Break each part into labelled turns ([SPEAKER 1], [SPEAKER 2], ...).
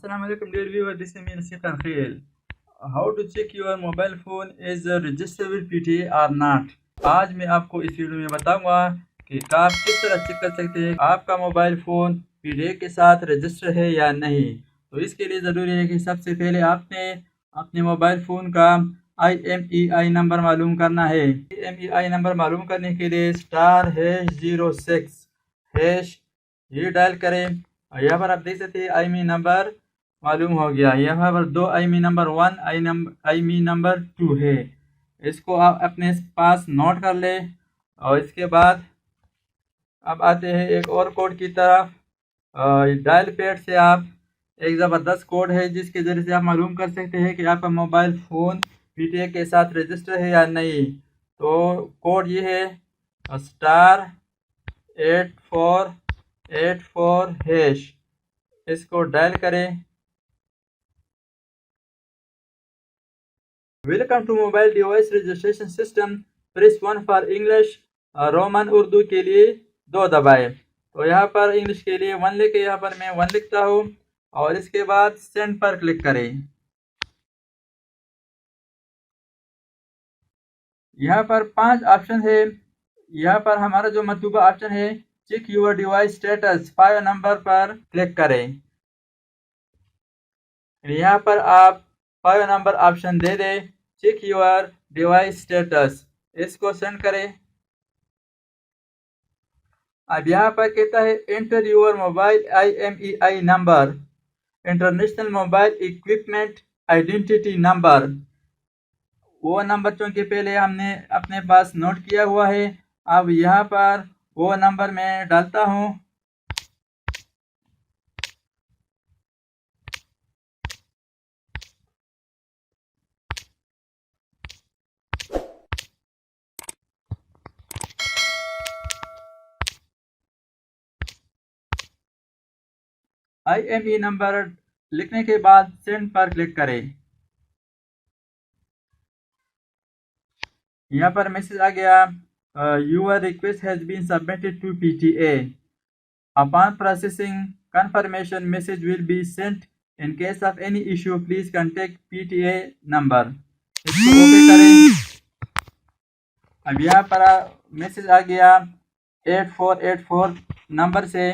[SPEAKER 1] Assalamu alaikum dear viewer, this is me Nasir Khalil. How to check your mobile phone is registered with PTA or not? आज मैं आपको इस video में बताऊंगा कि आप किस तरह चेक कर सकते हैं आपका मोबाइल फ़ोन PTA के साथ रजिस्टर है या नहीं। तो इसके लिए ज़रूरी है कि सबसे पहले आपने अपने मोबाइल फ़ोन का IMEI नंबर मालूम करना है। IMEI नंबर मालूम करने के लिए *#06# ये डायल करें। यहाँ पर आप देख सकते हैं IMEI नंबर मालूम हो गया। यहाँ पर दो IMEI नंबर 1 IMEI नंबर 2 है। इसको आप अपने पास नोट कर ले। और इसके बाद अब आते हैं एक और कोड की तरफ। डायल पैड से आप एक ज़बरदस्त कोड है जिसके ज़रिए से आप मालूम कर सकते हैं कि आपका मोबाइल फ़ोन PTA के साथ रजिस्टर है या नहीं। तो कोड ये है *8484#। इसको डायल करें। Welcome to mobile device registration system, press 1 for English. Roman Urdu के लिए 2 दबाएं। तो यहाँ पर इंग्लिश के लिए 1 लिखे, यहाँ पर मैं 1 लिखता हूँ और इसके बाद सेंड पर क्लिक करें। यहाँ पर 5 ऑप्शन है। यहाँ पर हमारा जो मतलूबा ऑप्शन है check your device status 5 number पर क्लिक करें। यहाँ पर आप 5 नंबर ऑप्शन दे दें, चेक योर डिवाइस स्टेटस। इसको सेंड करें। अब यहाँ पर कहता है enter your mobile IMEI number, international mobile equipment identity number. वो नंबर चूँकि पहले हमने अपने पास नोट किया हुआ है, अब यहाँ पर वो नंबर मैं डालता हूँ। IMEI नंबर लिखने के बाद सेंड पर क्लिक करें। यहाँ पर मैसेज आ गया, your request has been submitted to PTA। Upon processing confirmation message will be sent. In case of any issue please contact PTA number. इसको ओके करें। अब यहाँ पर मैसेज आ गया 8484 नंबर से।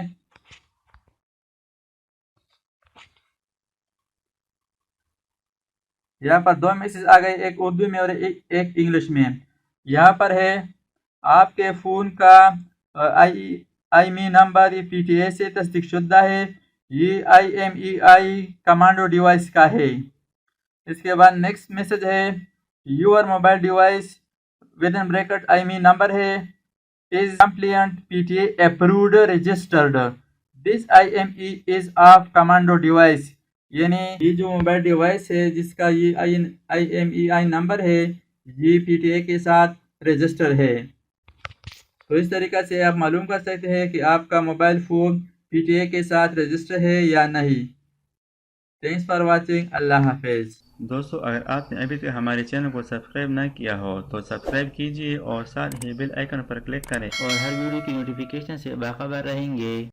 [SPEAKER 1] यहाँ पर 2 मैसेज आ गए, एक उर्दू में और एक इंग्लिश में। यहाँ पर है आपके फ़ोन का IMEI नंबर PTA से तस्दीक शुदा है। ये IMEI कमांडो डिवाइस का है। इसके बाद नेक्स्ट मैसेज है your mobile device with in bracket IMEI number है is complete PTA approved registered. This IMEI is of commando device. यानी ये जो मोबाइल डिवाइस है जिसका ये IMEI नंबर है ये PTA के साथ रजिस्टर है। तो इस तरीक़ा से आप मालूम कर सकते हैं कि आपका मोबाइल फ़ोन PTA के साथ रजिस्टर है या नहीं। Thanks for watching. अल्लाह हाफिज़।
[SPEAKER 2] दोस्तों, अगर आपने अभी तक हमारे चैनल को सब्सक्राइब ना किया हो तो सब्सक्राइब कीजिए और साथ ही बेल आइकन पर क्लिक करें और हर वीडियो की नोटिफिकेशन से बाखबर रहेंगे।